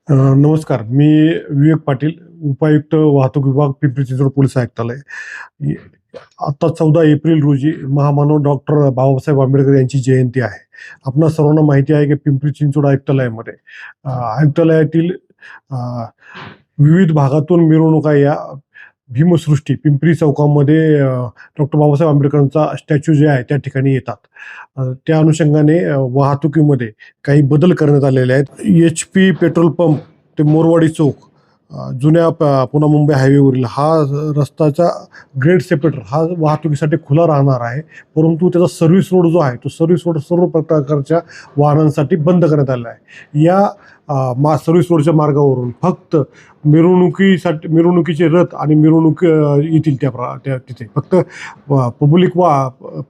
नमस्कार. मी विवेक पाटील, उपायुक्त वाहतूक विभाग, पिंपरी चिंचवड पोलीस आयुक्तालय. इ आता 14 एप्रिल रोजी महामानव डॉक्टर बाबासाहेब आंबेडकर यांची जयंती आहे. आपणा सर्वांना माहिती आहे की पिंपरी चिंचवड आयुक्तालयामध्ये आयुक्तालयातील अ, विविध भागातून मिरवणुका या भीमसृष्टी पिंपरी चौकामध्ये डॉक्टर बाबासाहेब आंबेडकरांचा स्टॅच्यू जे आहे त्या ठिकाणी येतात. त्या अनुषंगाने वाहतुकीमध्ये काही बदल करण्यात आलेले आहेत. HP पेट्रोल पंप ते मोरवाडी चौक, जुन्या पुणे मुंबई हायवेवरील हा रस्त्याचा ग्रेड सेपरेटर हा वाहतुकीसाठी खुला राहणार आहे. परंतु त्याचा सर्व्हिस रोड जो आहे तो सर्व्हिस रोड सर्व प्रकारच्या वाहनांसाठी बंद करण्यात आलेला आहे. या सर्व्हिस रोडच्या मार्गावरून फक्त मिरवणुकीचे रथ आणि मिरवणूक येतील त्या तिथे. फक्त पब्लिक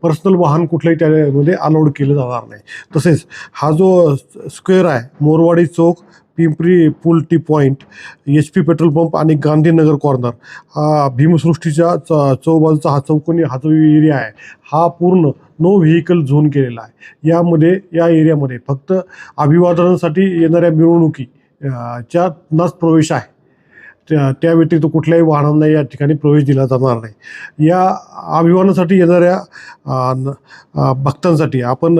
पर्सनल वाहन कुठलंही त्यामध्ये अलाउड केलं जाणार नाही. तसेच हा जो स्क्वेअर आहे, मोरवाडी चौक, पिंपरी पूल T point, HP petrol pump आणि गांधीनगर कॉर्नर, हा भीमसृष्टीच्या चौबाजूचा हा चौकोनी हा जो एरिया आहे हा पूर्ण नो व्हेकल झोन केलेला आहे. या एरियामध्ये फक्त अभिवादनासाठी येणाऱ्या मिरवणुकी च्याच प्रवेश आहे. त्या व्यतिरिक्त कुठल्याही वाहनांना या ठिकाणी प्रवेश दिला जाणार नाही. या अभिवादनासाठी येणाऱ्या भक्तांसाठी आपण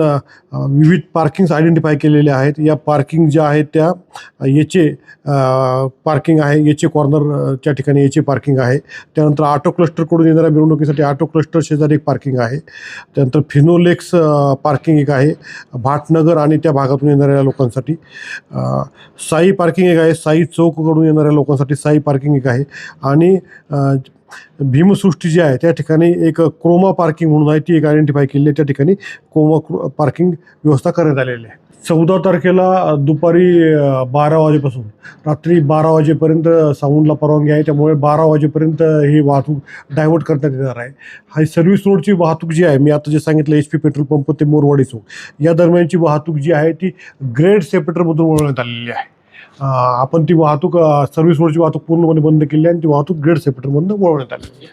विविध पार्किंग्स आयडेंटिफाय केलेले आहेत. या पार्किंग ज्या आहेत त्या याचे पार्किंग आहे, याचे कॉर्नरच्या ठिकाणी याचे पार्किंग आहे. त्यानंतर ऑटो क्लस्टरकडून येणाऱ्या मिरवणुकीसाठी ऑटो क्लस्टर शेजारी एक पार्किंग आहे. त्यानंतर फिनोलेक्स पार्किंग एक आहे भाटनगर आणि त्या भागातून येणाऱ्या लोकांसाठी. साई पार्किंग एक आहे, साई चौककडून येणाऱ्या लोकांसाठी साई पार्किंग एक आहे. आणि भीमसृष्टी जी आहे त्या ठिकाणी एक क्रोमा पार्किंग म्हणून आहे, ती एक आयडेंटिफाय केली आहे. त्या ठिकाणी क्रोमा पार्किंग व्यवस्था करण्यात आलेली आहे. 14 तारखेला दुपारी 12 वाजेपासून रात्री 12 वाजेपर्यंत साऊंडला परवानगी आहे. त्यामुळे 12 वाजेपर्यंत ही वाहतूक डायव्हर्ट करण्यात येणार आहे. हा सर्व्हिस रोडची वाहतूक जी आहे, मी आता जे सांगितलं HP पेट्रोल पंप ते मोरवाडी चौक या दरम्यानची वाहतूक जी आहे ती ग्रेड सेपरेटरमधून वळवण्यात आलेली आहे. आपण ती वाहतूक सर्व्हिस रोडची वाहतूक पूर्णपणे बंद केली आहे आणि ती वाहतूक ग्रेड सेपरेटरमधून वळवण्यात आली.